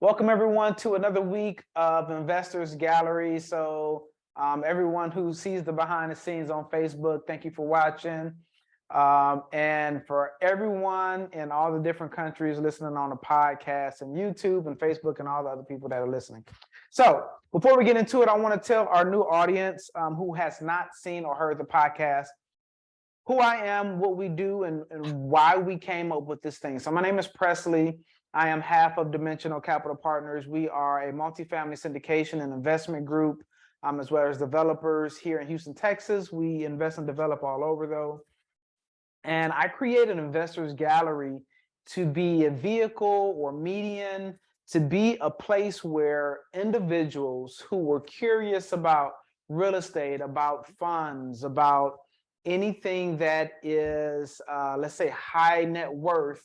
Welcome everyone to another week of Investors Gallery. Everyone who sees the behind the scenes on Facebook, thank you for watching. And for everyone in all the different countries listening on the podcast and YouTube and Facebook and all the other people that are listening. So before we get into it, I want to tell our new audience who has not seen or heard the podcast who I am, what we do, and why we came up with this thing. So my name is Pressley. I am half of Dimensional Capital Partners. We are a multifamily syndication and investment group, as well as developers here in Houston, Texas. We invest and develop all over, though. And I created an investors gallery to be a vehicle or median, to be a place where individuals who were curious about real estate, about funds, about anything that is, let's say, high net worth,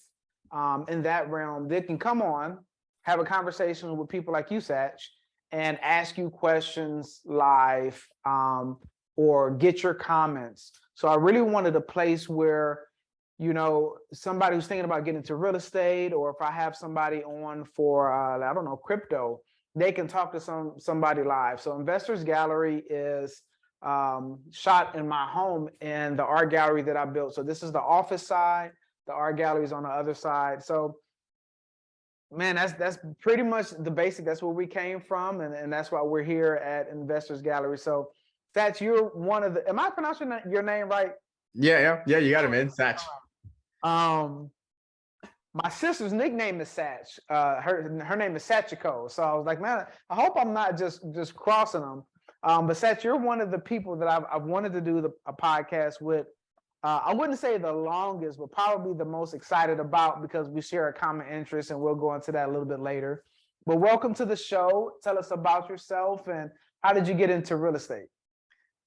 in that realm, they can come on, have a conversation with people like you, Satch, and ask you questions live, or get your comments. So I really wanted a place where, somebody who's thinking about getting into real estate, or if I have somebody on for, I don't know, crypto, they can talk to somebody live. So Investors Gallery is shot in my home in the art gallery that I built. So this is the office side. The art gallery is on the other side. So, man, that's pretty much the basic. That's where we came from, and that's why we're here at Investors Gallery. So, Satch, you're one of the. Am I pronouncing your name right? Yeah. You got it, man. Satch. My sister's nickname is Satch. Her name is Satchiko. So I was like, man, I hope I'm not just crossing them. But Satch, you're one of the people that I've wanted to do a podcast with. I wouldn't say the longest, but probably the most excited about, because we share a common interest, and we'll go into that a little bit later. But welcome to the show. Tell us about yourself and how did you get into real estate?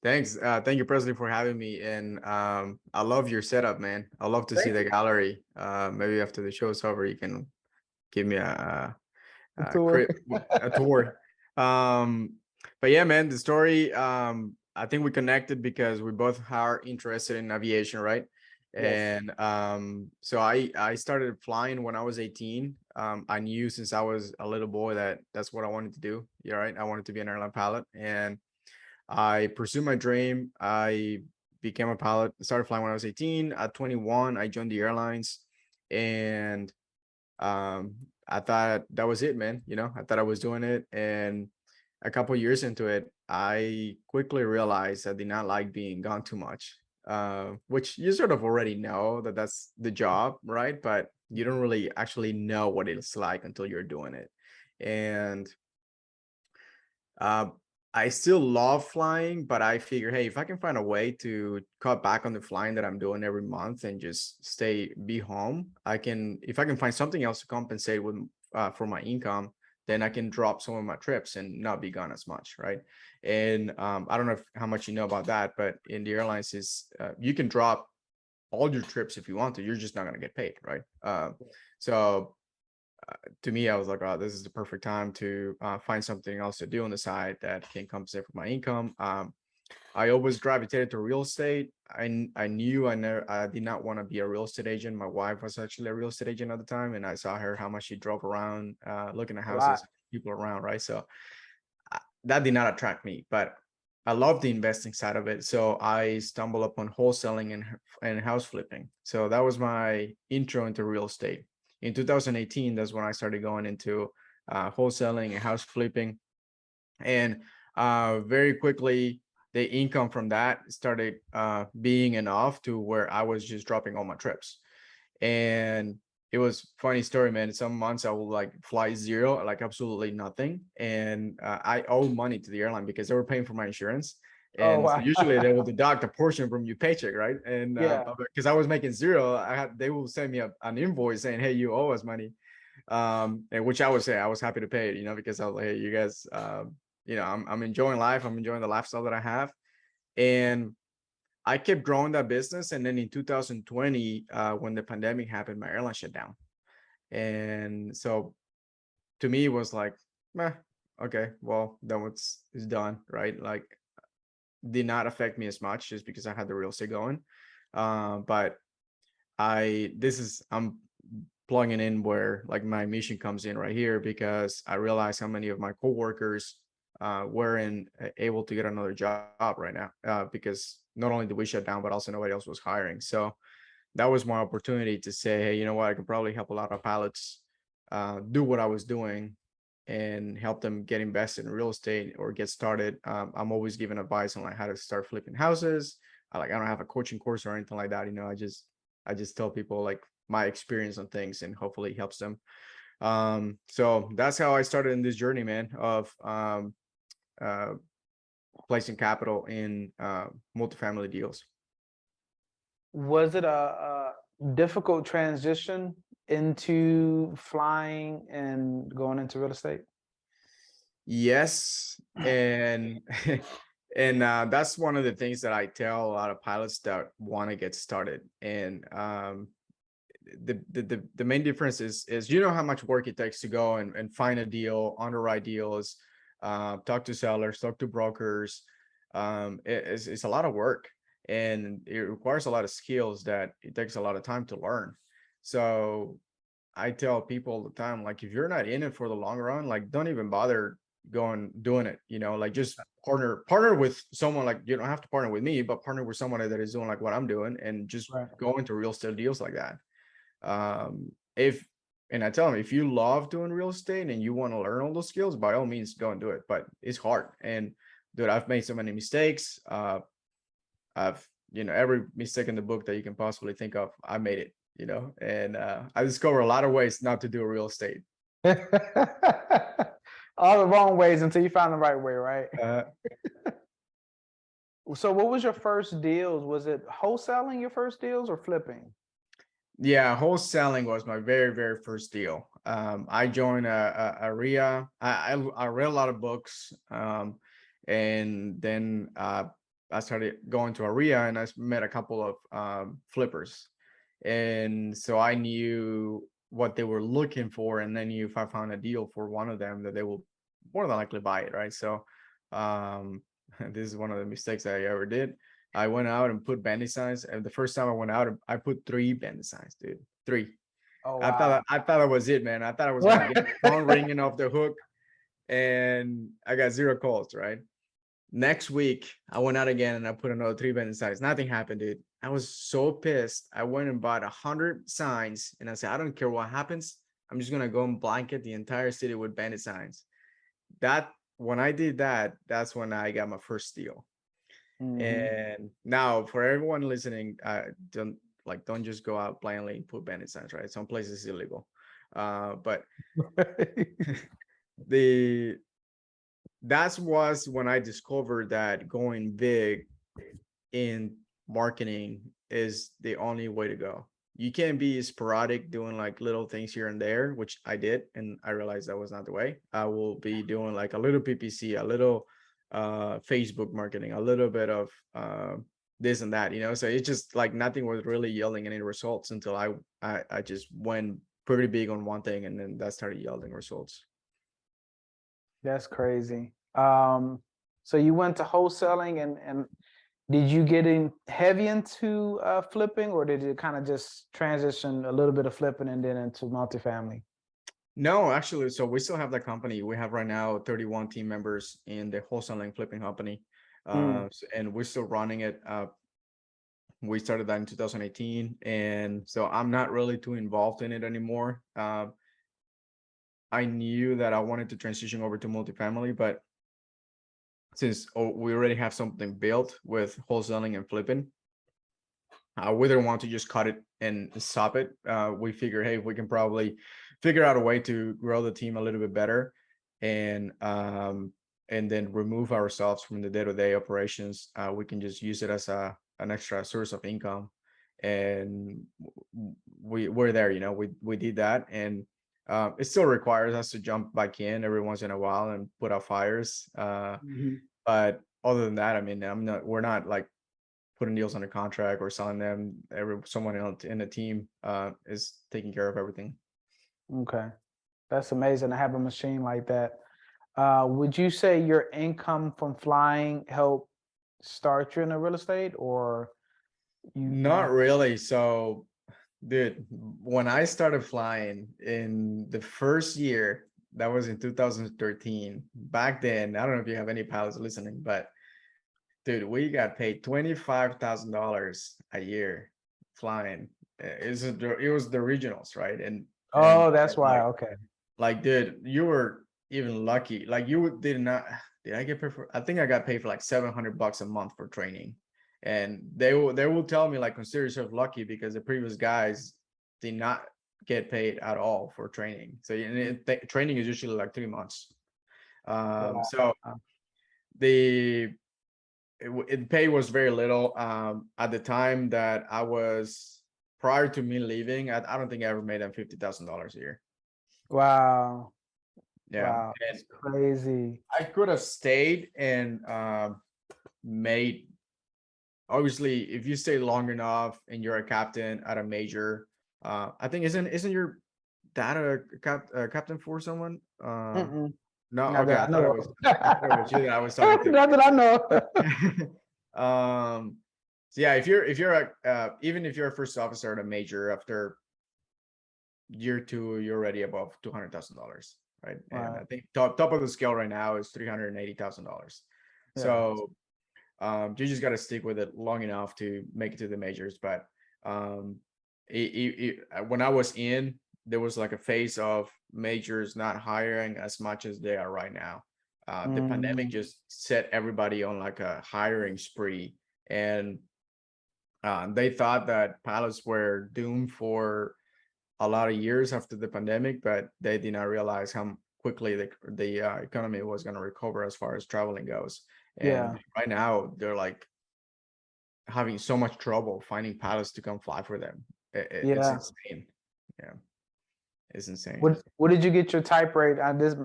Thanks. Thank you, Pressley, for having me. And I love your setup, man. I love to see the gallery. Maybe after the show's over, you can give me a tour. a tour. But yeah, man, the story. I think we connected because we both are interested in aviation, right? Yes. And so I started flying when I was 18. I knew since I was a little boy that that's what I wanted to do. Yeah, right. I wanted to be an airline pilot, and I pursued my dream. I became a pilot. Started flying when I was 18. At 21, I joined the airlines, and I thought that was it, man. I thought I was doing it, and a couple of years into it, I quickly realized I did not like being gone too much. Which you sort of already know that that's the job, right? But you don't really actually know what it's like until you're doing it. And uh, I still love flying, but I figure, hey, if I can find a way to cut back on the flying that I'm doing every month and just be home, if I can find something else to compensate with for my income, then I can drop some of my trips and not be gone as much, right? And I don't know how much you know about that, but in the airlines you can drop all your trips if you want to. You're just not going to get paid, right? So to me, I was like, oh, this is the perfect time to find something else to do on the side that can compensate for my income. I always gravitated to real estate. I knew I did not want to be a real estate agent. My wife was actually a real estate agent at the time, and I saw her how much she drove around looking at houses, people around, right? So that did not attract me, but I love the investing side of it. So I stumbled upon wholesaling and house flipping. So that was my intro into real estate. In 2018, that's when I started going into wholesaling and house flipping. And very quickly, the income from that started being enough to where I was just dropping all my trips. And it was funny story, man. Some months I will like fly zero, like absolutely nothing. And I owe money to the airline because they were paying for my insurance. And so usually they will deduct a portion from your paycheck, right? And because I was making zero, they will send me an invoice saying, "Hey, you owe us money," and which I would say I was happy to pay it, because I was like, "Hey, you guys, I'm enjoying life. I'm enjoying the lifestyle that I have," and I kept growing that business. And then in 2020, when the pandemic happened, my airline shut down. And so to me, it was like, okay, well, then it's done, right? Like, did not affect me as much just because I had the real estate going. But I'm plugging in where like my mission comes in right here, because I realized how many of my coworkers weren't able to get another job right now, because not only did we shut down, but also nobody else was hiring. So that was my opportunity to say, hey, you know what, I can probably help a lot of pilots do what I was doing and help them get invested in real estate or get started. I'm always giving advice on like how to start flipping houses. I don't have a coaching course or anything like that. I just tell people like my experience on things, and hopefully it helps them. So that's how I started in this journey, man, of uh, placing capital in multifamily deals. Was it a difficult transition into flying and going into real estate? Yes, and and that's one of the things that I tell a lot of pilots that want to get started. And the main difference is you know how much work it takes to go and find a deal, underwrite deals, talk to sellers, talk to brokers. It's a lot of work, and it requires a lot of skills that it takes a lot of time to learn. So I tell people all the time, like, if you're not in it for the long run, like, don't even bother doing it, like just partner with someone. Like, you don't have to partner with me, but partner with someone that is doing like what I'm doing, and just Right. go into real estate deals like that. If And I tell them, if you love doing real estate and you want to learn all those skills, by all means go and do it, but it's hard. And dude, I've made so many mistakes. I've every mistake in the book that you can possibly think of, I made it, and I discovered a lot of ways not to do real estate. All the wrong ways until you find the right way, right? uh, So what was your first deals? Was it wholesaling your first deals or flipping? Yeah, wholesaling was my very, very first deal. I joined a RIA. I read a lot of books, and then I started going to a RIA, and I met a couple of flippers, and so I knew what they were looking for, and then if I found a deal for one of them, that they will more than likely buy it, right? So, this is one of the mistakes that I ever did. I went out and put bandit signs, and the first time I went out, I put 3 bandit signs, dude. 3. Oh I wow. thought that was it, man. I thought I was gonna get the phone ringing off the hook, and I got 0 calls, right? Next week, I went out again and I put another 3 bandit signs. Nothing happened, dude. I was so pissed. I went and bought 100 signs, and I said, I don't care what happens. I'm just gonna go and blanket the entire city with bandit signs. When I did that, that's when I got my first deal. Mhm. And now, for everyone listening, don't just go out blindly and put bandit signs, right? Some places it's illegal. But that was when I discovered that going big in marketing is the only way to go. You can't be sporadic doing like little things here and there, which I did, and I realized that was not the way. I will be doing like a little PPC, a little Facebook marketing, a little bit of this and that, so it's just like nothing was really yielding any results until I just went pretty big on one thing, and then that started yielding results. That's crazy. So you went to wholesaling, and did you get in heavy into flipping, or did it kind of just transition a little bit of flipping and then into multifamily? No, actually, so we still have that company. We have right now 31 team members in the wholesaling flipping company, and we're still running it. We started that in 2018, and so I'm not really too involved in it anymore. I knew that I wanted to transition over to multifamily, but since we already have something built with wholesaling and flipping, we didn't want to just cut it and stop it. We figured, hey, we can probably figure out a way to grow the team a little bit better, and then remove ourselves from the day-to-day operations. We can just use it as an extra source of income, and we're there. We did that, and it still requires us to jump back in every once in a while and put out fires. But other than that, I mean, we're not like putting deals under contract or selling them. Someone in the team is taking care of everything. Okay, that's amazing to have a machine like that. Would you say your income from flying helped start you in the real estate, or you? Not really. So Dude, when I started flying in the first year, that was in 2013. Back then, I don't know if you have any pilots listening, but dude, we got paid $25,000 a year flying. It was the regionals, right? Oh, And that's why. like Okay. dude, you were even lucky. Like did not. Did I get paid for? I think I got paid for like $700 a month for training, and they will tell me like consider yourself lucky because the previous guys did not get paid at all for training. So training is usually like 3 months. Wow. So the pay was very little at the time that I was prior to me leaving. I don't think I ever made them $50,000 a year. Wow. Yeah, Wow. and It's crazy. I could have stayed and made. Obviously, if you stay long enough and you're a captain at a major, I think isn't your dad a captain for someone? Mm-mm. No, Not okay, that I I thought it know was. of. I thought it was you that I was talking to. Not that I know So yeah, if you're even if you're a first officer at a major, after year two, you're already above $200,000, right? And Right. I think top of the scale right now is $380,000. Yeah. So you just got to stick with it long enough to make it to the majors. But um, when I was in, there was like a phase of majors not hiring as much as they are right now. The pandemic Mm, just set everybody on like a hiring spree, and they thought that pilots were doomed for a lot of years after the pandemic, but they did not realize how quickly the economy was going to recover as far as traveling goes. yeah. And right now, they're like having so much trouble finding pilots to come fly for them. It's Yeah. insane. Yeah, it's insane. What did you get your type rate?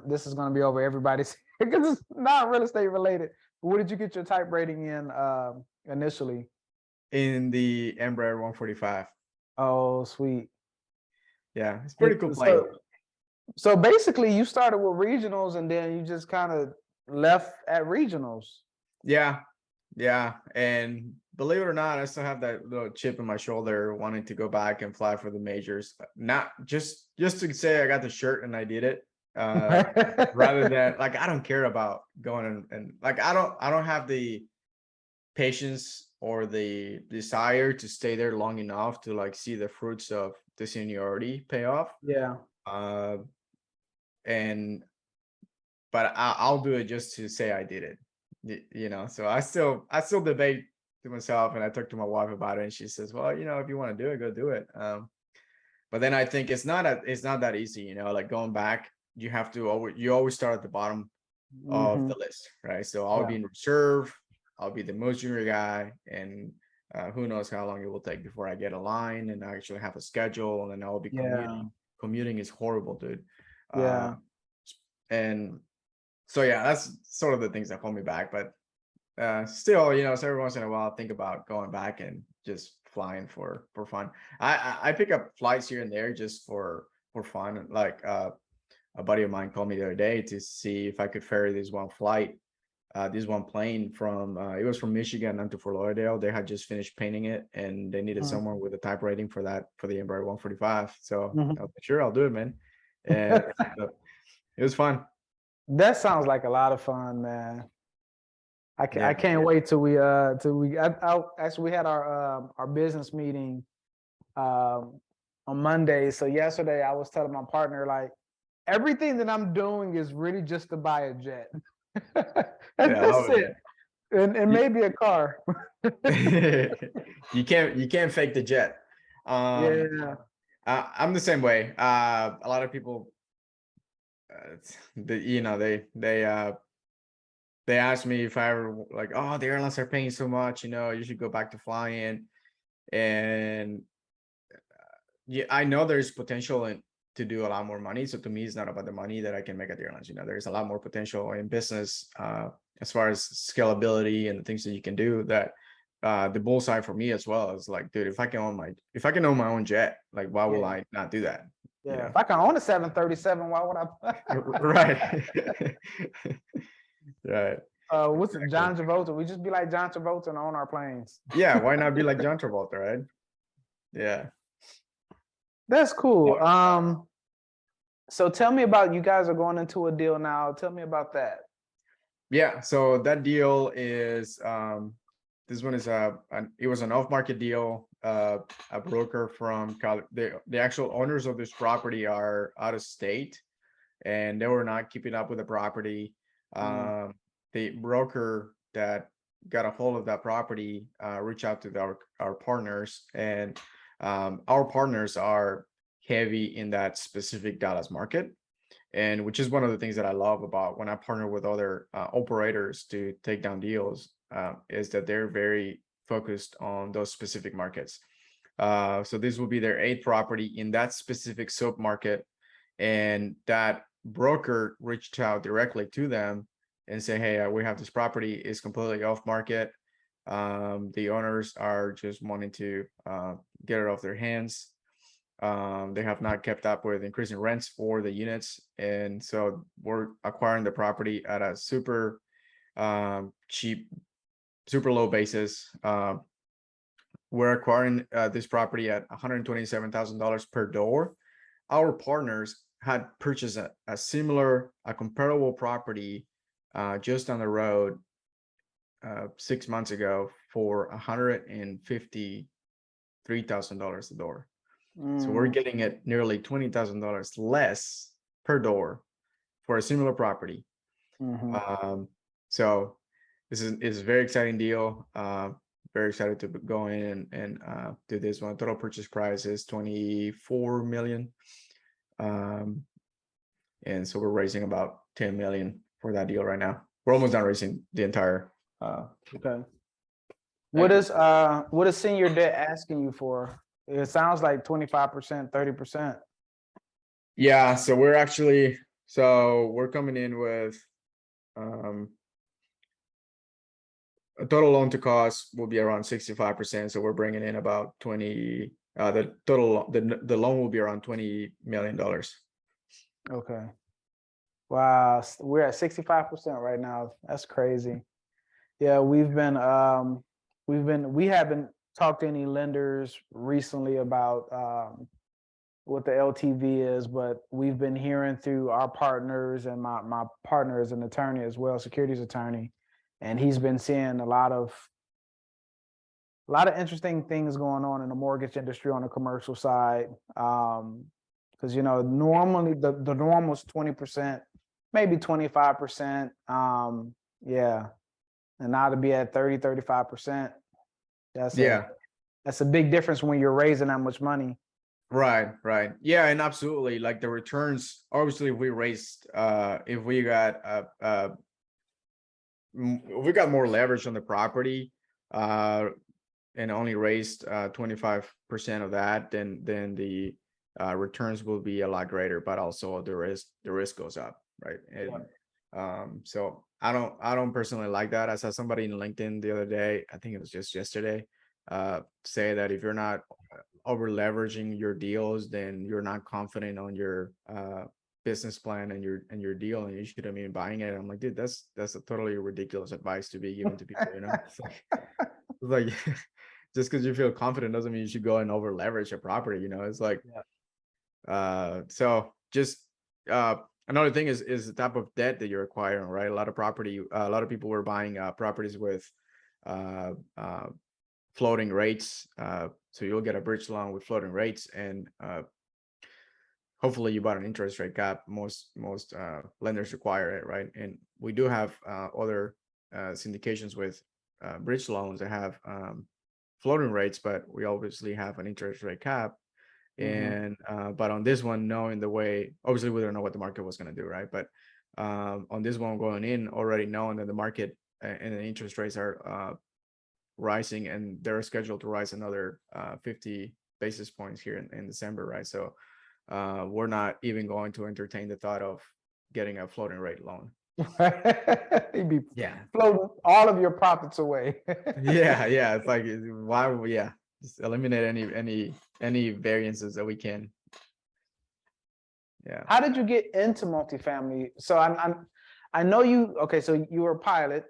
This is going to be over everybody's because it's not real estate related. What did you get your type rating in initially? In the Embraer 145. Oh, sweet. Yeah, it's pretty It, cool plane. so basically, you started with regionals and then you just kind of left at regionals. Yeah, yeah. And believe it or not, I still have that little chip in my shoulder wanting to go back and fly for the majors. Not just to say I got the shirt and I did it. Rather than like I don't care about going and like I don't have the patience or the desire to stay there long enough to like see the fruits of the seniority pay off. Yeah. Uh, and but I'll do it just to say I did it. So I still debate to myself, and I talk to my wife about it, and she says, "Well, if you want to do it, go do it." But then I think it's not that easy. Like going back, you always start at the bottom of Hmm. the list, right? So I'll Yeah. be in reserve. I'll be the most junior guy, and who knows how long it will take before I get a line and I actually have a schedule, and then I'll be Yeah. commuting. Commuting is horrible, dude. Uh, Yeah. and so yeah, that's sort of the things that hold me back. But still, so every once in a while, I think about going back and just flying for fun. I pick up flights here and there just for fun. Like a buddy of mine called me the other day to see if I could ferry this one plane from it was from Michigan down to Fort Lauderdale. They had just finished painting it, and they needed someone with a type rating for the Embraer 145. So I Mhm. was like, sure, I'll do it, man. And it was fun. That sounds like a lot of fun, man. I Yeah. can't wait till we actually we had our business meeting um on Monday. So yesterday I was telling my partner like everything that I'm doing is really just to buy a jet. And Yeah, I love that's it, it. man. And You, maybe a car. you can't fake the jet. Yeah. I'm the same way. A lot of people, they ask me if I ever like, oh, the airlines are paying so much, you should go back to flying. And yeah, I know there's potential to do a lot more money. So to me, it's not about the money that I can make at the airlines. There's a lot more potential in business as far as scalability and the things that you can do. That the bullseye for me as well is like, dude, if I can own my own jet, like, why will Yeah. I not do that? Yeah. If I can own a 737, why would I? Right. Right. What's it, Exactly. John Travolta? We just be like John Travolta and own our planes. Yeah. Why not be like John Travolta, right? Yeah. That's cool. So tell me about, you guys are going into a deal now. Tell me about that. Yeah, so that deal is this one is it was an off-market deal. A broker from the actual owners of this property are out of state, and they were not keeping up with the property. The broker that got a hold of that property reached out to our partners, and our partners are heavy in that specific Dallas market, and which is one of the things that I love about when I partner with other operators to take down deals, is that they're very focused on those specific markets. So this will be their 8th property in that specific sub market, and that broker reached out directly to them and say, hey, we have this property, is completely off market. The owners are just wanting to get it off their hands. They have not kept up with increasing rents for the units, and so we're acquiring the property at a super cheap, super low basis. We're acquiring this property at $127,000 per door. Our partners had purchased a similar, a comparable property just on the road 6 months ago for $153,000 a door. So we're getting it nearly $20,000 less per door for a similar property. So this is a very exciting deal. Very excited to go in and do this one. Total purchase price is $24 million. And so we're raising about $10 million for that deal right now. We're almost done raising the entire. Okay. What is senior debt asking you for? It sounds like 25%, 30%. Yeah, so we're coming in with a total loan to cost will be around 65%. So we're bringing in about 20. The loan will be around $20 million. Okay. Wow, we're at 65% right now. That's crazy. Yeah, we haven't talked to any lenders recently about what the LTV is, but we've been hearing through our partners, and my partner is an attorney as well, securities attorney, and he's been seeing a lot of interesting things going on in the mortgage industry on the commercial side. Because normally the normal is 20%, maybe 25%. Yeah. And now to be at 30-35%, that's a big difference when you're raising that much money. Right. Yeah, and absolutely. Like the returns, obviously, if we got more leverage on the property, and only raised 25% of that, then the returns will be a lot greater, but also the risk goes up, right? And so I don't personally like that. I saw somebody in LinkedIn the other day, I think it was just yesterday, say that if you're not over leveraging your deals, then you're not confident on your business plan and your deal, and you shouldn't be buying it. I'm like, dude, that's a totally ridiculous advice to be given to people. It's like just because you feel confident doesn't mean you should go and over leverage a property. It's like, so just another thing is the type of debt that you're acquiring, right? A lot of people were buying properties with floating rates. So you'll get a bridge loan with floating rates, and hopefully you bought an interest rate cap. Most lenders require it, right? And we do have other syndications with bridge loans that have floating rates, but we obviously have an interest rate cap. And but on this one, knowing the way, obviously we don't know what the market was going to do, right? But on this one, going in already knowing that the market and the interest rates are rising, and they're scheduled to rise another 50 basis points here in December, right? So we're not even going to entertain the thought of getting a floating rate loan. You'd be floating all of your profits away. yeah It's like, why? Just eliminate any variances that we can. Yeah. How did you get into multifamily? So I know you. Okay, so you were a pilot.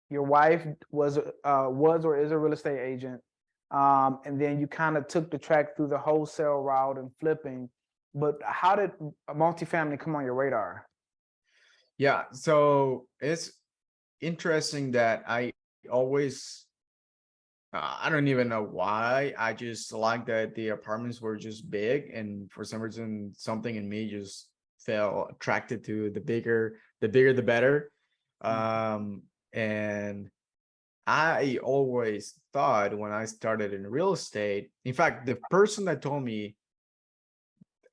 Your wife was or is a real estate agent. And then you kind of took the track through the wholesale route and flipping. But how did a multifamily come on your radar? Yeah, so it's interesting that I always I don't even know why. I just like that the apartments were just big, and for some reason, something in me just felt attracted to the bigger the better. And I always thought when I started in real estate, in fact, the person that told me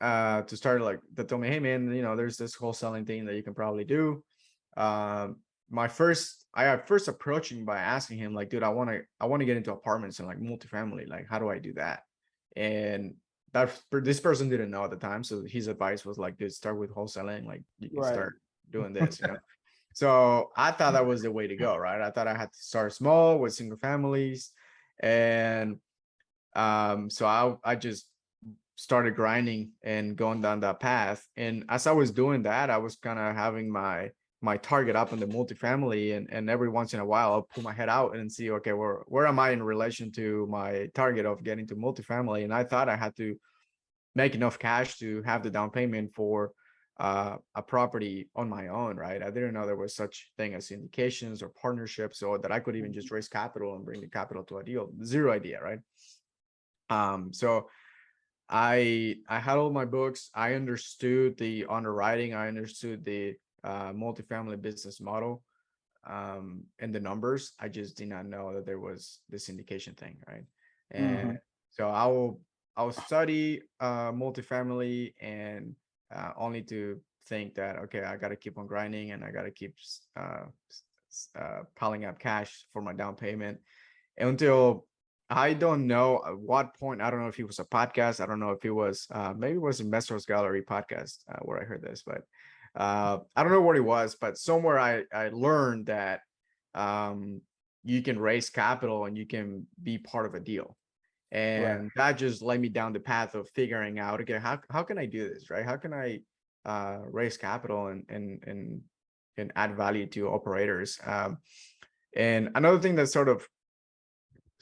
to start like that told me, hey man, there's this wholesaling thing that you can probably do. Um, I first approached him by asking him like, dude, I want to get into apartments and like multifamily. Like, how do I do that? And this person didn't know at the time, so his advice was like, dude, start with wholesaling. Like, you can Right. start doing this. So I thought that was the way to go, right? I thought I had to start small with single families, and so I just started grinding and going down that path. And as I was doing that, I was kind of having my target up in the multifamily, and every once in a while I'll pull my head out and see, okay, where am I in relation to my target of getting to multifamily? And I thought I had to make enough cash to have the down payment for a property on my own, right? I didn't know there was such thing as syndications or partnerships, or that I could even just raise capital and bring the capital to a deal. Zero idea, right? So I had all my books. I understood the underwriting. I understood the multifamily business model, and the numbers. I just did not know that there was the syndication thing, right? And Mm-hmm. so I will study multifamily, and only to think that, okay, I got to keep on grinding, and I got to keep piling up cash for my down payment until I don't know at what point. I don't know if it was a podcast. I don't know if it was maybe it was Investors Gallery podcast where I heard this, but I don't know what it was. But somewhere I learned that um, you can raise capital and you can be part of a deal, Right. and that just led me down the path of figuring out, okay, how can I do this, right? How can I raise capital and add value to operators? And another thing that sort of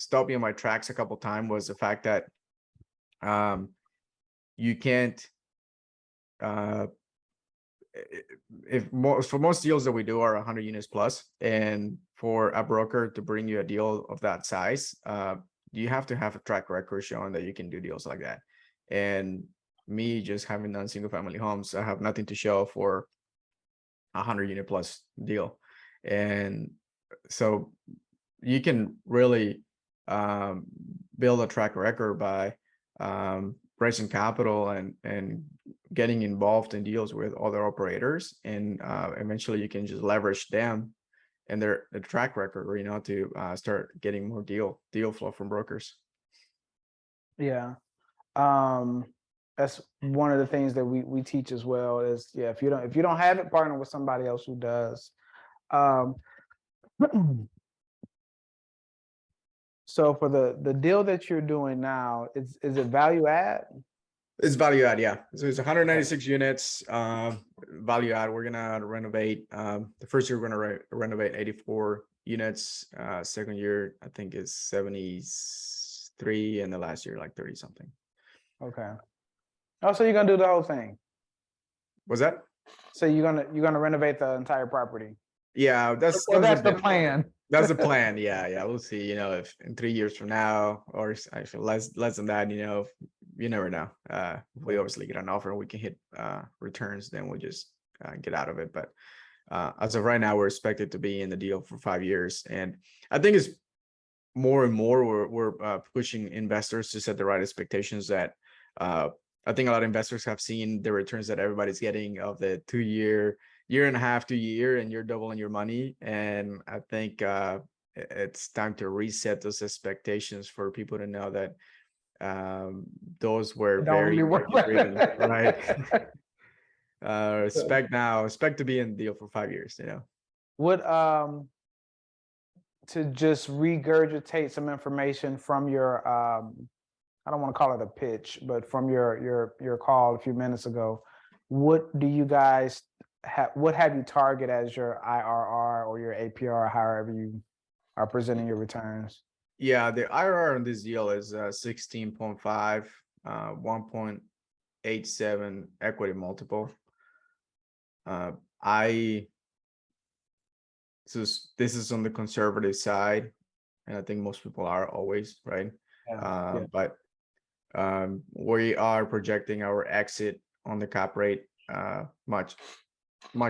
stopped me in my tracks a couple times was the fact that um, you can't uh, if most deals that we do are 100 units plus, and for a broker to bring you a deal of that size, you have to have a track record showing that you can do deals like that. And me just having done single family homes, I have nothing to show for a 100 unit plus deal. And so you can really um, build a track record by raising capital and getting involved in deals with other operators, and eventually you can just leverage them and their track record, to start getting more deal flow from brokers. Yeah. Um, that's one of the things that we teach as well is, yeah, if you don't have it, partner with somebody else who does. Um, so for the deal that you're doing now, is it value add? It's value add, yeah. So it's Okay. 196 units. Value add. We're gonna renovate. The first year we're gonna renovate 84 units. Second year I think is 73, and the last year like 30 something. Okay. Oh, so you're gonna do the whole thing. Was that? So you're gonna renovate the entire property. Yeah, that's Or that's that's a the bit. plan. That's the plan. Yeah. We'll see. If in 3 years from now, or actually less than that, you never know. If we obviously get an offer and we can hit returns, then we'll just get out of it. But as of right now, we're expected to be in the deal for 5 years, and I think it's more and more we're pushing investors to set the right expectations. That I think a lot of investors have seen the returns that everybody's getting of the 2 year and a half, 2 year, and you're doubling your money. And I think it's time to reset those expectations for people to know that those were It don't very, really work very like driven, right? that. Expect to be in the deal for 5 years. Would to just regurgitate some information from your I don't want to call it a pitch, but from your call a few minutes ago, what do you guys what have you target as your IRR or your APR, however you are presenting your returns? Yeah, the IRR on this deal is 16.5, 1.87 equity multiple. I this is on the conservative side, and I think most people are always, right? Yeah. But we are projecting our exit on the cap rate much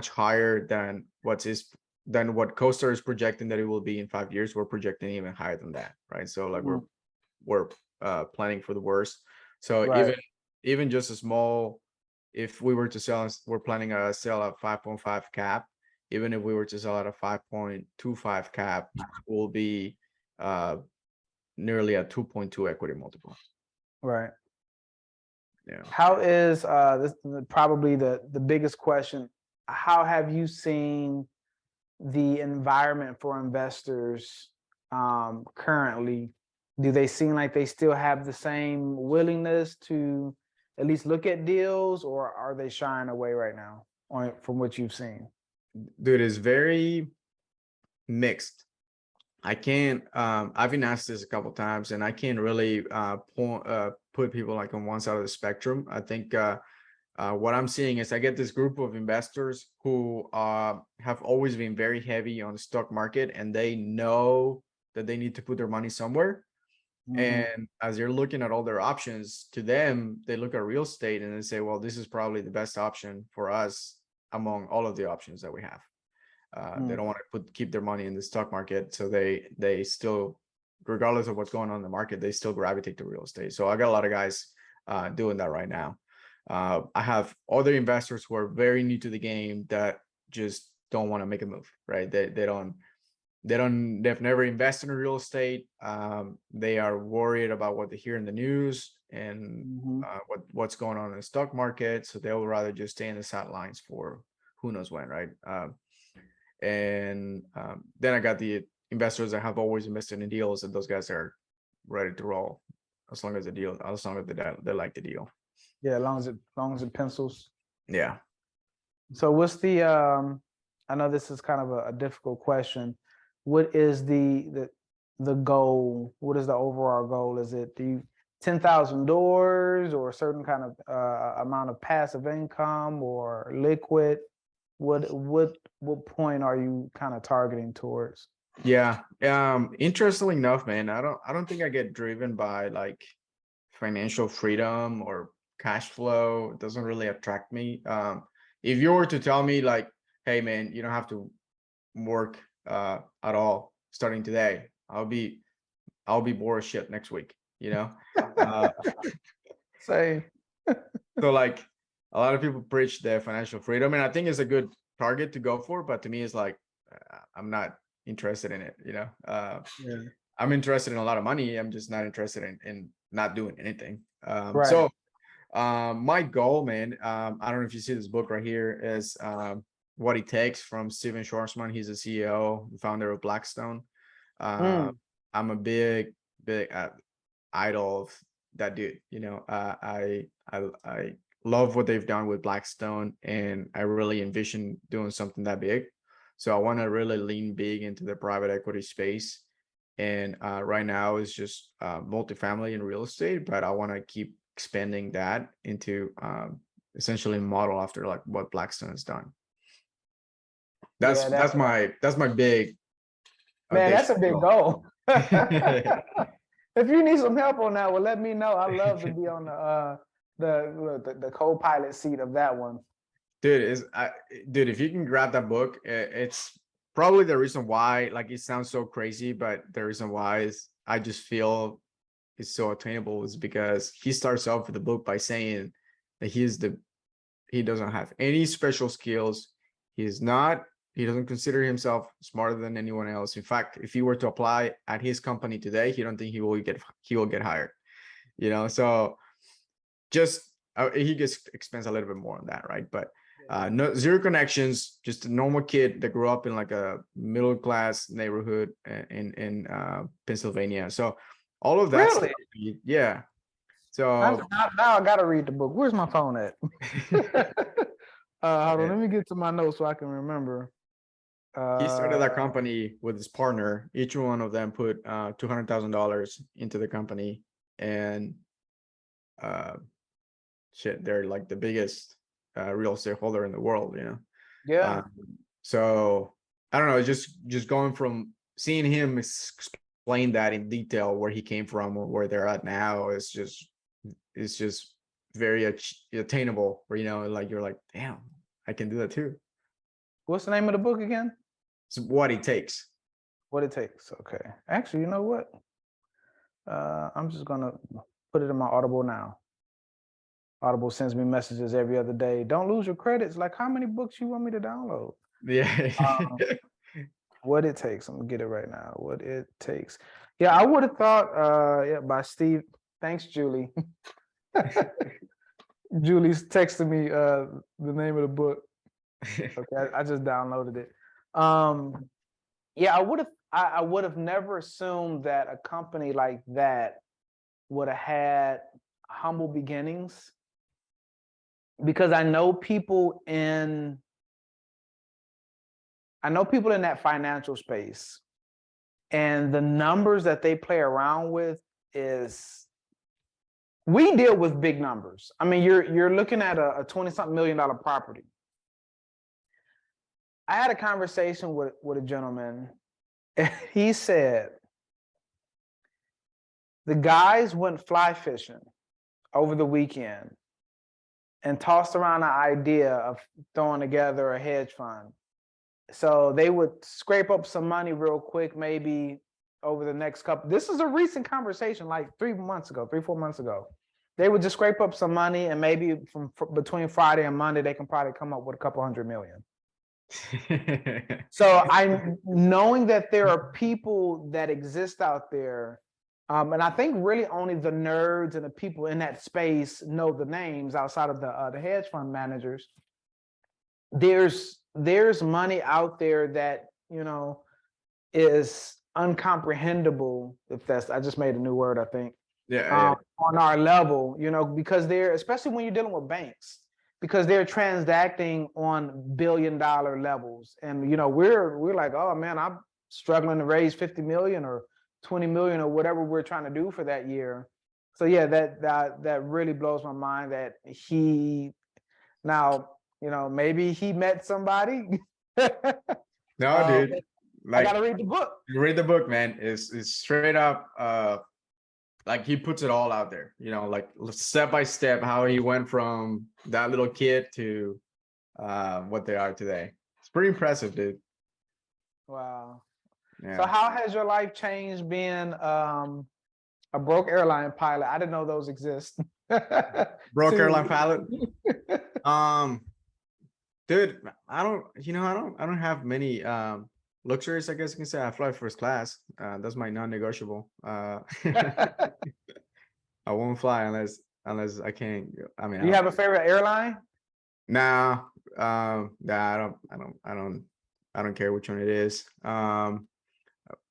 higher than what CoStar is projecting that it will be in 5 years. We're projecting even higher than that, right? So like Mhm. we're planning for the worst. So Right. even just a small, if we were to sell, we're planning a sell at 5.5 cap. Even if we were to sell at a 5.25 cap, will be nearly a 2.2 equity multiple. Right. Yeah. How is this probably the biggest question? How have you seen the environment for investors currently? Do they seem like they still have the same willingness to at least look at deals, or are they shying away right now from what you've seen? Dude, it's very mixed. I can't I've been asked this a couple times, and I can't really put people like on one side of the spectrum. I think what I'm seeing is I get this group of investors who have always been very heavy on the stock market, and they know that they need to put their money somewhere. Mhm. And as they're looking at all their options, to them, they look at real estate and they say, well, this is probably the best option for us among all of the options that we have. They don't want to keep their money in the stock market, so they still, regardless of what's going on in the market, they still gravitate to real estate. So I got a lot of guys doing that right now. I have other investors who are very new to the game that just don't want to make a move, right? They've never invested in real estate. They are worried about what they hear in the news and Mhm. what's going on in the stock market, so they'll rather just stay in the sidelines for who knows when, right? And then I got the investors that have always invested in deals, and those guys are ready to roll as long as they like the deal. Yeah, as long as it pencils. Yeah. So what's the I know this is kind of a difficult question. What is the goal? What is the overall goal? Is it the 10,000 doors, or a certain kind of amount of passive income, or liquid? What point are you kind of targeting towards? Yeah. Interestingly enough, man, I don't think I get driven by like financial freedom or cash flow. It doesn't really attract me. If you were to tell me like, hey man, you don't have to work at all starting today, I'll be bored as shit next week, you know? Uh, Say, so like a lot of people preach their financial freedom, and I think it's a good target to go for, but to me it's like I'm not interested in it, you know? yeah, I'm interested in a lot of money. I'm just not interested in not doing anything. right. So my goal, man, I don't know if you see this book right here, is What It Takes from Steven Schwarzman. He's the CEO, founder of Blackstone. Uh, Mm, I'm a big idol of that dude. I love what they've done with Blackstone, and I really envision doing something that big. So I want to really lean big into the private equity space. And right now it's just multifamily and real estate, but I want to keep expanding that into essentially model after like what Blackstone has done. That's yeah, that's my that's my big man, that's audacious a big goal. goal. If you need some help on that, well, let me know. I love to be on the co-pilot seat of that one. Dude, if you can grab that book, it's probably the reason why, like, it sounds so crazy, but the reason why is I just feel it's so attainable is because he starts off with the book by saying that he doesn't have any special skills. He doesn't consider himself smarter than anyone else. In fact, if he were to apply at his company today, he don't think he will get hired. So just he gets expense a little bit more on that, right? But no, zero connections, just a normal kid that grew up in like a middle class neighborhood in Pennsylvania. So all of that stuff, Really? yeah. Now, So now I gotta read the book. Where's my phone at? Hold on, let me get to my notes so I can remember. He started that Uh, company with his partner. Each one of them put $200,000 into the company, and uh, shit, they're like the biggest real estate holder in the world. yeah. Um, so I don't know, just going from seeing him explain that in detail, where he came from or where they're at now, it's just very attainable. Where like you're like, damn, I can do that too. What's the name of the book again? It's what it takes. What it takes. Okay. Actually, you know what? I'm just gonna put it in my Audible now. Audible sends me messages every other day. Don't lose your credits. Like, how many books you want me to download? Yeah. Um, what it takes. I'm gonna get it right now. What it takes. Yeah, I would have thought. Yeah, by Steve. Thanks, Julie. Julie's texting me the name of the book. Okay, I just downloaded it. Yeah, I would have never assumed that a company like that would have had humble beginnings, because I know people in that financial space, and the numbers that they play around with is, we deal with big numbers. I mean, you're looking at a 20-something million dollar property. I had a conversation with a gentleman, and he said the guys went fly fishing over the weekend and tossed around the idea of throwing together a hedge fund. So they would scrape up some money real quick, maybe over the next couple. This is a recent conversation, like 3 months ago, 3, 4 months ago. They would just scrape up some money, and maybe between Friday and Monday, they can probably come up with a couple $100 million. So I'm knowing that there are people that exist out there, and I think really only the nerds and the people in that space know the names outside of the hedge fund managers. There's money out there that is uncomprehendable. If that's, I just made a new word, I think. Yeah. On our level, because they're, especially when you're dealing with banks, because they're transacting on billion-dollar levels, and we're like, oh man, I'm struggling to raise 50 million or 20 million or whatever we're trying to do for that year. So yeah, that really blows my mind that he now, maybe he met somebody. No, dude. I Like, gotta read the book. you read the book, man. It's straight up. Like, he puts it all out there. Like step by step, how he went from that little kid to what they are today. It's pretty impressive, dude. Wow. Yeah. So how has your life changed being a broke airline pilot? I didn't know those exist. Broke airline pilot. Dude, I don't have many luxuries, I guess you can say. I fly first class. That's my non-negotiable. I won't fly unless I can't. I mean, Do you have a favorite airline? nah, nah, I don't care which one it is.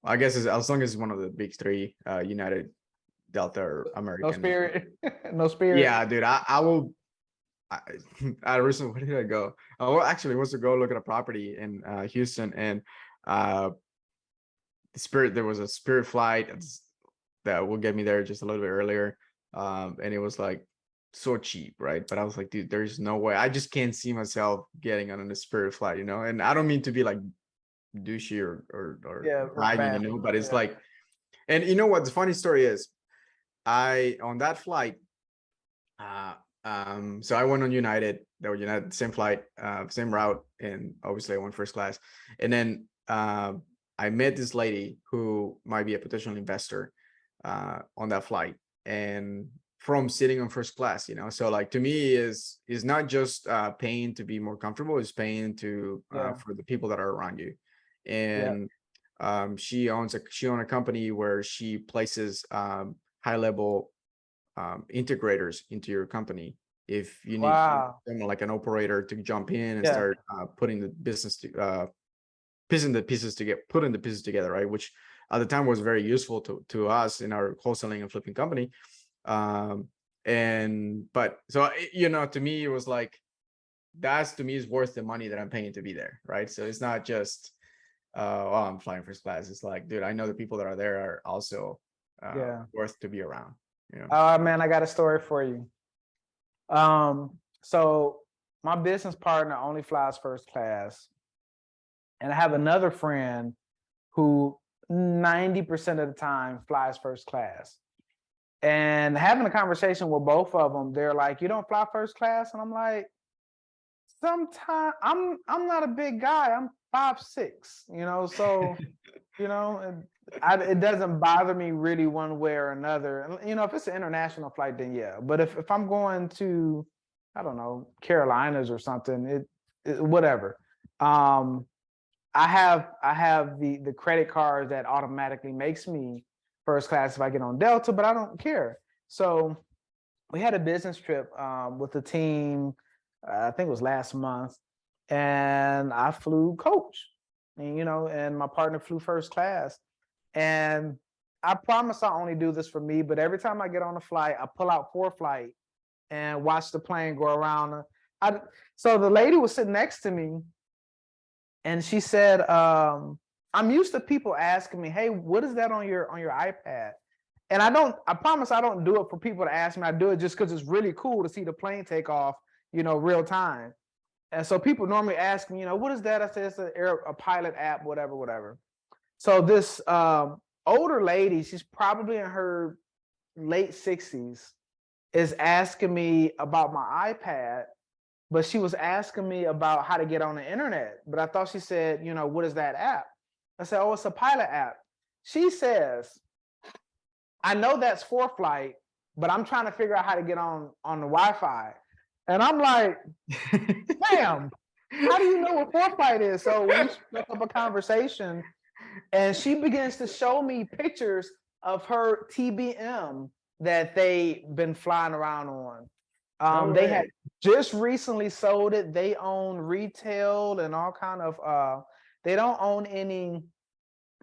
I guess as long as it's one of the big three, United, Delta, or American. No Spirit. No Spirit. Yeah, dude, I will. I recently, where did I go? Well, actually, was to go look at a property in Houston, and there was a Spirit flight that will get me there just a little bit earlier, and it was like so cheap, right? But I was like, dude, there's no way. I just can't see myself getting on a Spirit flight, and I don't mean to be like douchey or bragging, but it's like, and you know what the funny story is, on that flight, so I went on United. They were United, same flight, same route, and obviously I went first class. And then I met this lady who might be a potential investor on that flight, and from sitting on first class, So like, to me, is not just paying to be more comfortable; it's paying to for the people that are around you. And she owns a company where she places high level integrators into your company. If you need someone like an operator to jump in and start putting the business to putting the pieces together, right? Which at the time was very useful to us in our wholesaling and flipping company. But so to me, it was like, to me is worth the money that I'm paying to be there, right? So it's not just oh, I'm flying first class. It's like, dude, I know the people that are there are also Yeah. worth to be around. Man, I got a story for you. So my business partner only flies first class, and I have another friend who 90% of the time flies first class. And having a conversation with both of them, they're like, "You don't fly first class?" And I'm like, "Sometimes I'm not a big guy. I'm 5'6", so and it doesn't bother me really one way or another. And if it's an international flight, then yeah. But if I'm going to, I don't know, Carolinas or something, it whatever. I have the credit card that automatically makes me first class if I get on Delta, but I don't care. So we had a business trip with the team. I think it was last month, and I flew coach, and my partner flew first class. And I promise I only do this for me, but every time I get on a flight, I pull out ForeFlight and watch the plane go around. So the lady was sitting next to me, and she said, "I'm used to people asking me, 'Hey, what is that on your iPad?'" And I promise I don't do it for people to ask me. I do it just because it's really cool to see the plane take off, real time. And so people normally ask me, "What is that?" I say it's a pilot app, whatever. So this older lady, she's probably in her late 60s, is asking me about my iPad, but she was asking me about how to get on the internet. But I thought she said, "What is that app?" I said, "Oh, it's a pilot app." She says, "I know that's ForeFlight, but I'm trying to figure out how to get on the Wi-Fi." And I'm like, "Ma'am, how do you know what ForeFlight is?" So we struck up a conversation, and she begins to show me pictures of her TBM that they've been flying around on. No They had way. just recently sold it. They own retail and all kind of. They don't own any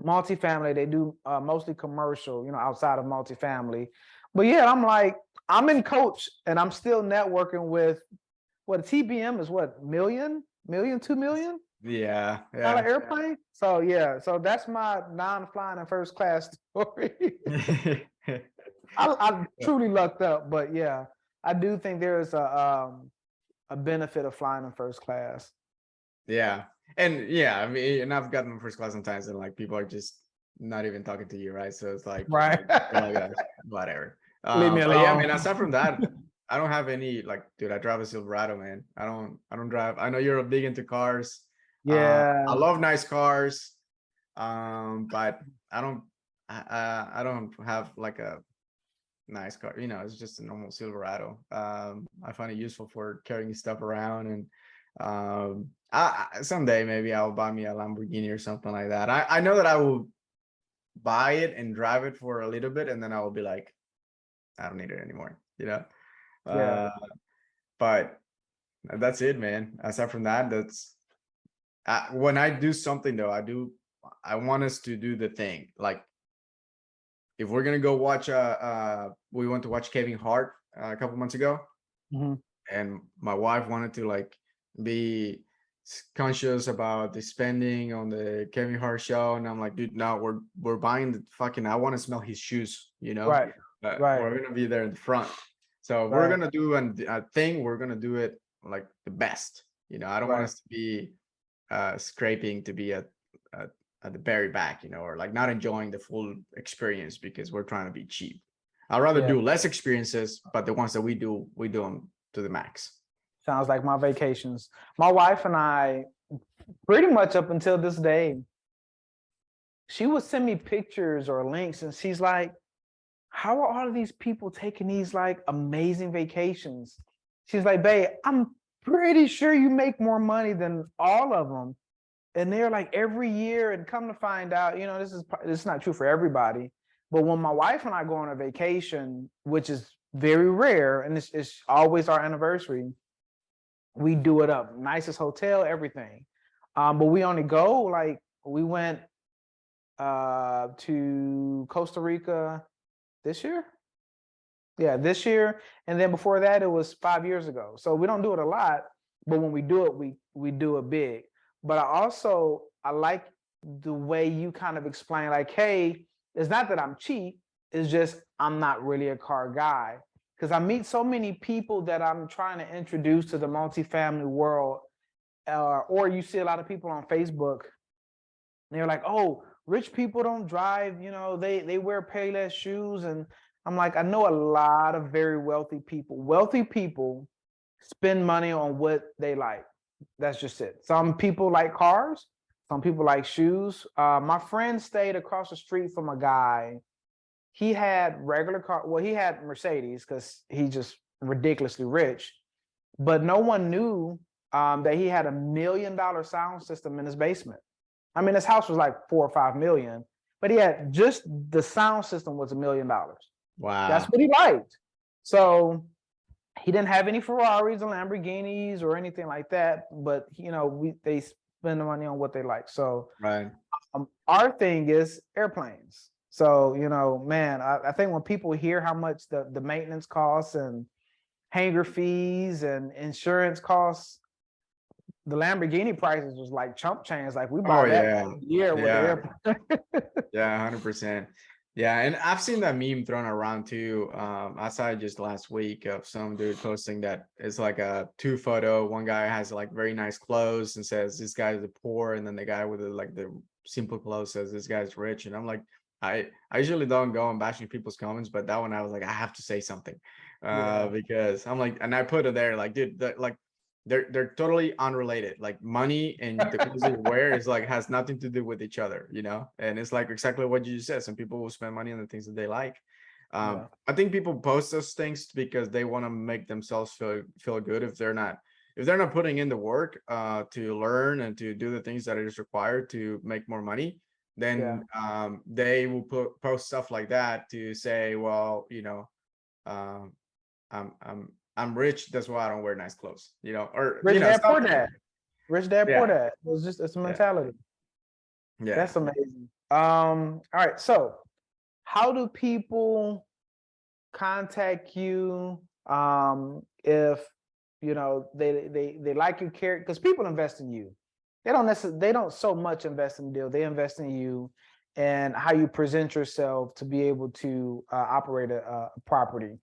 multifamily. They do mostly commercial, outside of multifamily. But yeah, I'm like, I'm in coach, and I'm still networking with what a TBM is. What, million, 2 million Yeah, dollar yeah. airplane? So yeah, so that's my non-flying in first class story. I truly lucked up, but yeah, I do think there is a benefit of flying in first class. Yeah. And yeah, I mean, and I've gotten first class sometimes and like people are just not even talking to you, right? So it's like, Right. you're like whatever. Leave me But yeah, I alone. mean, aside from that, I don't have any like, dude, I drive a Silverado, man. I don't drive. I know you're big into cars. I Yeah. love nice cars. But I don't have like a nice car. It's just a normal Silverado. I find it useful for carrying stuff around, and someday maybe I'll buy me a Lamborghini or something like that. I know that I will buy it and drive it for a little bit, and then I will be like, I don't need it anymore. Yeah. But that's it, man. Aside from that, that's when I do something though. I want us to do the thing. Like if we're gonna go watch, we went to watch Kevin Hart a couple months ago, Mhm. and my wife wanted to like be conscious about the spending on the Kevin Hart show, and I'm like, dude, no, we're buying the fucking. I want to smell his shoes, Right. Right. We're gonna be there in the front. So if we're Right. gonna do a thing, we're gonna do it like the best. I don't want Right. us to be scraping to be at the very back, or like not enjoying the full experience because we're trying to be cheap. I'd rather Yeah. do less experiences, but the ones that we do them to the max. Sounds like my vacations. My wife and I, pretty much up until this day, she would send me pictures or links, and she's like, "How are all of these people taking these like amazing vacations?" She's like, "Babe, I'm pretty sure you make more money than all of them." And they're like every year, and come to find out, this is not true for everybody. But when my wife and I go on a vacation, which is very rare, and it's always our anniversary, we do it up, nicest hotel, everything. But we only go like we went to Costa Rica this year. Yeah, this year, and then before that, it was 5 years ago. So we don't do it a lot, but when we do it, we do it big. But I like the way you kind of explain, like, hey, it's not that I'm cheap, it's just I'm not really a car guy. Because I meet so many people that I'm trying to introduce to the multifamily world, or you see a lot of people on Facebook, and they're like, oh, rich people don't drive, they wear Payless shoes. And I'm like, I know a lot of very wealthy people. Wealthy people spend money on what they like. That's just it. Some people like cars, some people like shoes. My friend stayed across the street from a guy. He had regular car. Well, he had Mercedes because he's just ridiculously rich. But no one knew that he had $1 million sound system in his basement. I mean, his house was like 4 or 5 million, but he had just the sound system was $1 million. That's Wow. what he liked. So he didn't have any Ferraris or Lamborghinis or anything like that, but they spend the money on what they like. So Right. our thing is airplanes. So man, I think when people hear how much the maintenance costs and hangar fees and insurance costs, the Lamborghini prices was like chump change. Like we Oh buy that yeah. year with the Yeah. airplane. Yeah, 100%. Yeah, and I've seen that meme thrown around too. I saw it just last week of some dude posting that it's like a two photo. One guy has like very nice clothes and says this guy's the poor, and then the guy with the simple clothes says this guy's rich. And I'm like, I usually don't go and bashing people's comments, but that one I was like, I have to say something, Yeah. because I'm like, and I put it there like, dude, like they're totally unrelated. Like money and the clothes you wear is like has nothing to do with each other, and it's like exactly what you just said. Some people will spend money on the things that they like. Yeah. I think people post those things because they want to make themselves feel good. If they're not putting in the work to learn and to do the things that is required to make more money, Yeah. then they will post stuff like that to say, well, um, I'm rich, that's why I don't wear nice clothes, or Rich dad, stuff. poor dad. Rich dad, poor Yeah, dad. It's a yeah, mentality. yeah. That's amazing. All right. So how do people contact you if they like your character? Because people invest in you. They don't so much invest in the deal. They invest in you and how you present yourself to be able to operate a property.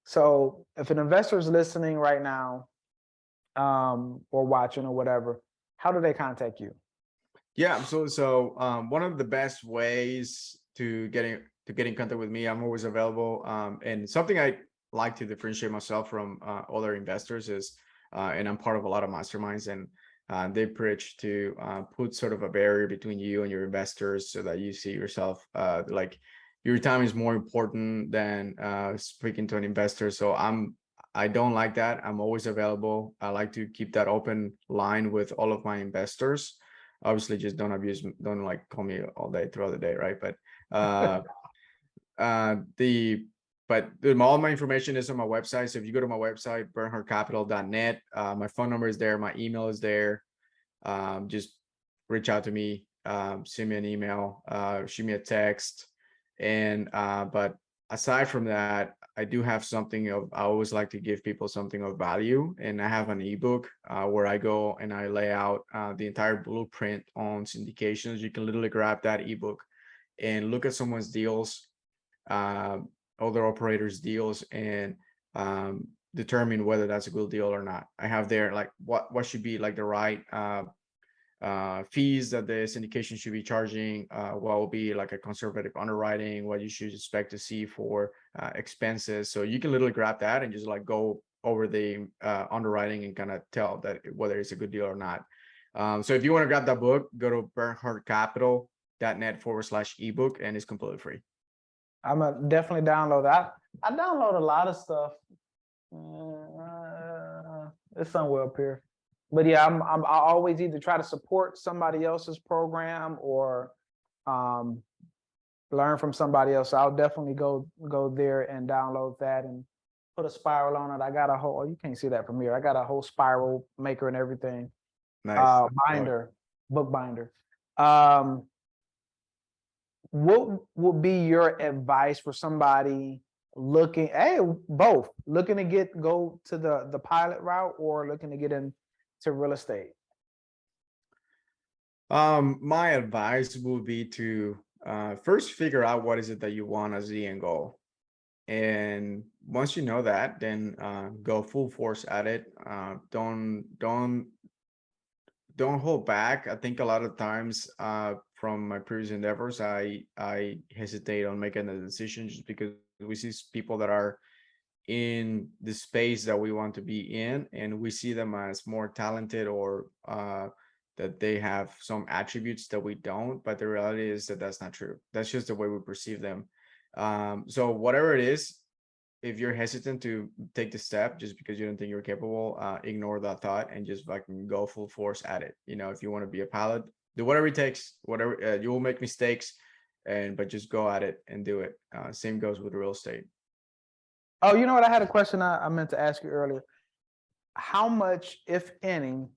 So if an investor is listening right now, or watching or whatever, how do they contact you? Yeah, so one of the best ways to get in contact with me, I'm always available. And something I like to differentiate myself from other investors is, and I'm part of a lot of masterminds, and they preach to put sort of a barrier between you and your investors so that you see yourself like your time is more important than speaking to an investor. So I don't like that. I'm always available. I like to keep that open line with all of my investors. Obviously, just don't like call me all day throughout the day, right? But uh, all my information is on my website. So if you go to my website, bernhardtcapital.net, my phone number is there, my email is there. Just reach out to me, send me an email, shoot me a text, and but aside from that, I do have I always like to give people something of value, and I have an ebook where I go and I lay out the entire blueprint on syndications. You can literally grab that ebook and look at someone's deals, other operators' deals, and determine whether that's a good deal or not. I have there like what should be like the right fees that the syndication should be charging, what will be like a conservative underwriting, what you should expect to see for expenses. So you can literally grab that and just like go over the underwriting and kind of tell that whether it's a good deal or not. So if you want to grab that book, go to bernhardtcapital.net/ebook, and it's completely free. I'm gonna definitely download that. I download a lot of stuff. It's somewhere up here. But yeah, I always either try to support somebody else's program or learn from somebody else. So I'll definitely go there and download that and put a spiral on it. I got a whole, you can't see that from here. I got a whole spiral maker and everything. Nice. Binder, book binder. What would be your advice for somebody looking, both looking to go to the pilot route or looking to get into real estate? My advice would be to first figure out what is it that you want as the end goal. And once you know that, then go full force at it. Don't hold back. I think a lot of times from my previous endeavors, I hesitate on making a decision just because we see people that are in the space that we want to be in, and we see them as more talented or that they have some attributes that we don't. But the reality is that that's not true. That's just the way we perceive them. So whatever it is, if you're hesitant to take the step just because you don't think you're capable, ignore that thought and just fucking go full force at it. If you want to be a pilot, do whatever it takes. Whatever you will make mistakes, but just go at it and do it. Same goes with real estate. Oh, you know what? I had a question I meant to ask you earlier. How much, if any,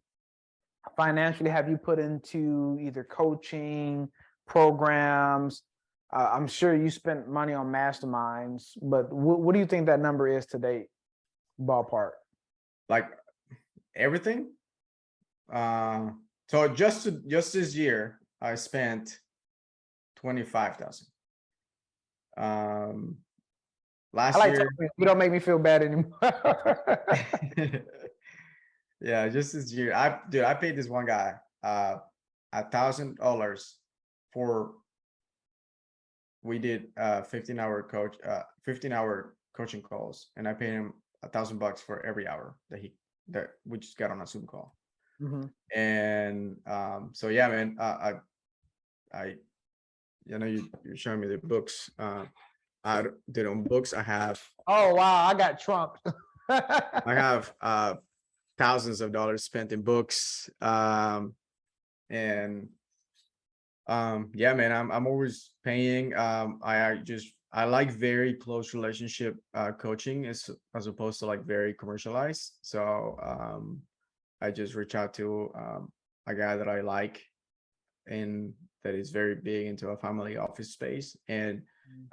financially have you put into either coaching programs? I'm sure you spent money on masterminds, but what do you think that number is to date, ballpark? Like everything. So just this year, I spent 25,000. Last year, you don't make me feel bad anymore. yeah, just this year, I paid this one guy $1,000 for. We did 15-hour coaching calls, and I paid him $1,000 for every hour that we just got on a Zoom call. Mm-hmm. And so yeah, man, I you're showing me the books. I did on books. I have. Oh wow, I got trumped. I have thousands of dollars spent in books. And yeah, man, I'm always paying. I like very close relationship coaching as opposed to like very commercialized. So I just reach out to a guy that I like and that is very big into a family office space, and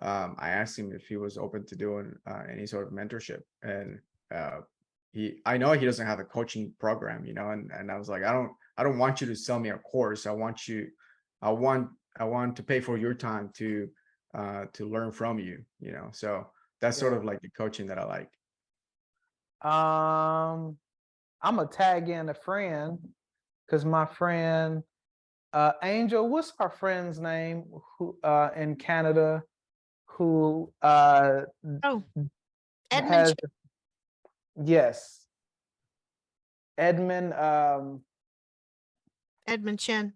I asked him if he was open to doing any sort of mentorship. And I know he doesn't have a coaching program, and I was like, I don't want you to sell me a course. I want to pay for your time to learn from you. So that's sort of like the coaching that I like. I'm gonna tag in a friend because my friend Angel, what's our friend's name who in Canada who Edmund. Yes, Edmund Edmund Chen.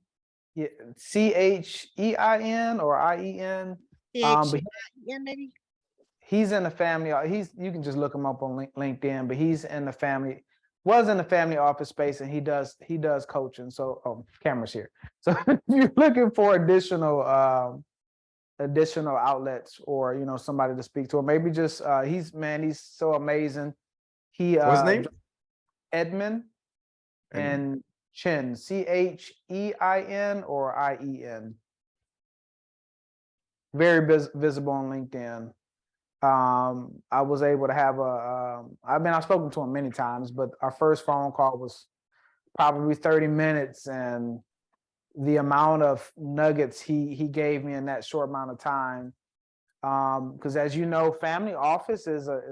Yeah, CHEIN or IEN. But maybe he's in the family. You can just look him up on LinkedIn, but he's in the family. Was in the family office space, and he does coaching. So cameras here. So if you're looking for additional outlets or somebody to speak to, or maybe just he's so amazing. What's his name? Edmund and Chen, CHEIN or IEN. Very visible on LinkedIn. I was able to have I've spoken to him many times, but our first phone call was probably 30 minutes, and the amount of nuggets he gave me in that short amount of time. Because as you know, family office is a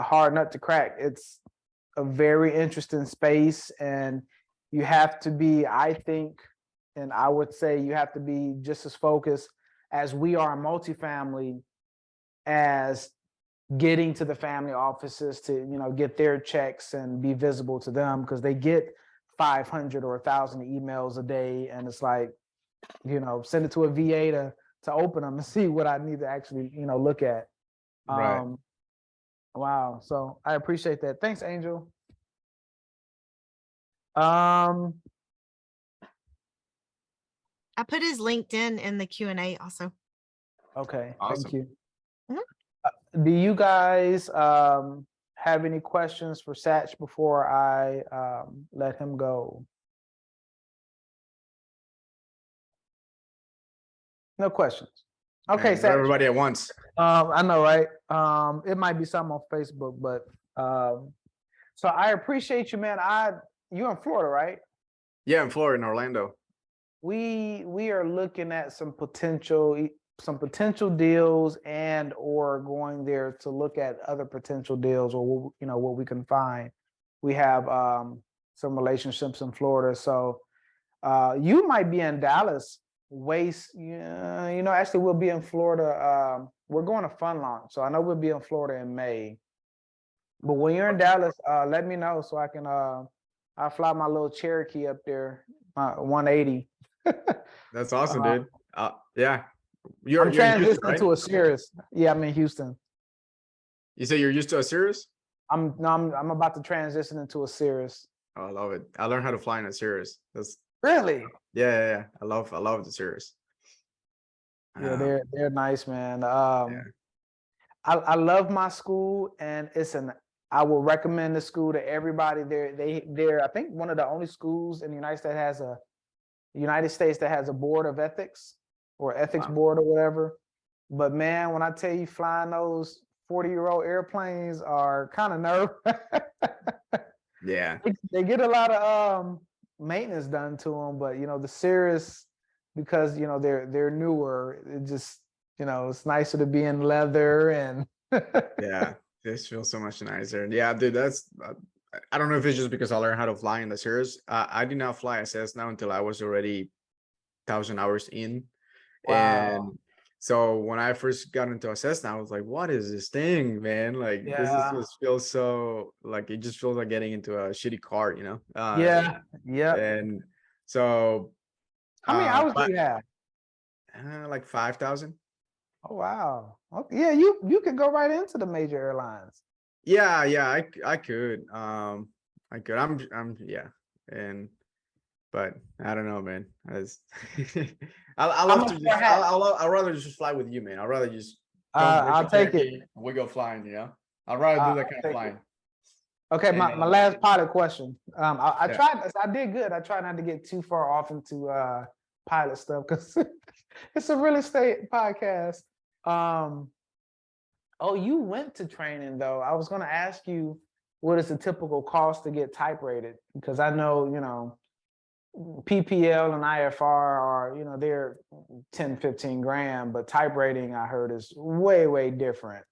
hard nut to crack. It's a very interesting space, and you have to be, I think, and I would say you have to be just as focused as we are in multifamily as getting to the family offices to get their checks and be visible to them, because they get 500 or 1,000 emails a day, and it's like, send it to a VA to open them and see what I need to actually look at. Right. Wow. So I appreciate that. Thanks, Angel. I put his LinkedIn in the Q&A also. Okay. Awesome. Thank you. Do you guys have any questions for Satch before I let him go? No questions. Okay, Satch. Everybody at once. I know, right? It might be some on Facebook, but so I appreciate you, man. You're in Florida, right? Yeah, in Florida, in Orlando. we are looking at some potential deals and or going there to look at other potential deals or what we can find. We have some relationships in Florida, so you might be in Dallas. Actually, we'll be in Florida. We're going to Fun Launch, so I know we'll be in Florida in May. But when you're in Dallas, let me know so I can. I'll fly my little Cherokee up there, my 180. That's awesome, Uh, dude. Yeah, I'm you're in Houston, transitioning right? to a Cirrus. Yeah, I'm in Houston. You say you're used to a Cirrus? I'm about to transition into a Cirrus. Oh, I love it. I learned how to fly in a Cirrus. That's Really? yeah. I love the Cirrus. Yeah, they're nice, man. Yeah. I love my school, and I will recommend the school to everybody. They're I think one of the only schools in the United States that has a board of ethics or ethics Wow. board or whatever. But man, when I tell you flying those 40-year-old airplanes are kind of nerve. Yeah. They get a lot of maintenance done to them, but the Cirrus, because they're newer, it just it's nicer to be in leather and Yeah. This feels so much nicer. Yeah, dude, that's I don't know if it's just because I learned how to fly in the Cirrus. I did not fly a Cessna until I was already 1,000 hours in. Wow. And so when I first got into a Cessna, I was like, what is this thing, man? Like this Yeah. just feels so like it just feels like getting into a shitty car, Yeah. And so How many hours do but you have? like 5,000. Oh wow. Okay. Yeah, you could go right into the major airlines. Yeah, I could. I could. Yeah. And but I don't know, man. I love to just I'll rather just fly with you, man. I'd rather just I'll take it. we go flying, I'd rather do that kind of flying. Okay, my last pilot question. I Yeah. tried. I did good. I tried not to get too far off into pilot stuff because it's a real estate podcast. Oh, you went to training though. I was going to ask you, what is the typical cost to get type rated? Because I know, PPL and IFR are, they're 10, 15 grand, but type rating I heard is way, way different.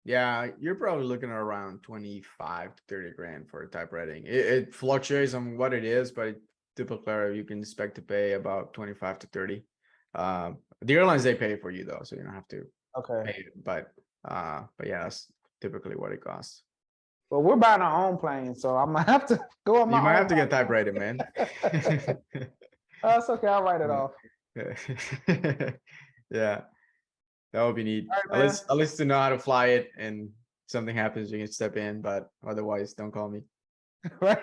Yeah, you're probably looking at around 25 to 30 grand for a type rating. It fluctuates on what it is, but typically you can expect to pay about 25 to 30. The airlines, they pay for you though, so you don't have to Okay. pay it. But yeah, that's typically what it costs. Well, we're buying our own plane, so I'm gonna have to go on my You might own have to get type rated, man. That's okay. I'll write it off. Yeah, that would be neat. All right, At least to know how to fly it, and something happens, you can step in. But otherwise, don't call me. Right.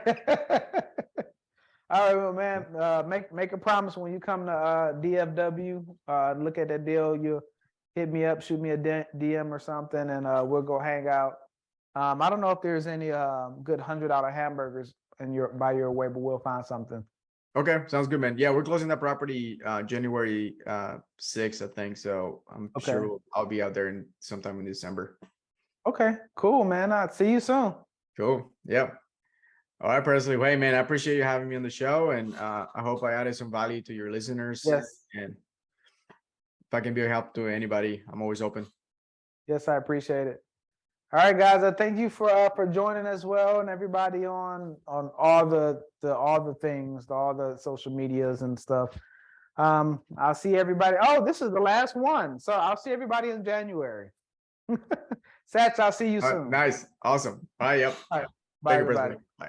All right, well, man. Make a promise when you come to DFW. Look at that deal. You hit me up, shoot me a DM or something, and we'll go hang out. I don't know if there's any good $100 hamburgers by your way, but we'll find something. Okay, sounds good, man. Yeah, we're closing that property January 6th, I think. So I'm sure I'll be out there sometime in December. Okay, cool, man. I'll see you soon. Cool. Yep. All right, Pressley. Hey, man, I appreciate you having me on the show, and I hope I added some value to your listeners. Yes. And if I can be of help to anybody, I'm always open. Yes, I appreciate it. All right, guys. I thank you for joining as well, and everybody on all the things, all the social medias and stuff. I'll see everybody. Oh, this is the last one, so I'll see everybody in January. Satch, I'll see you soon. Nice, awesome. Bye. Yep. All right. Bye, Thank you, everybody. Pressley. Bye.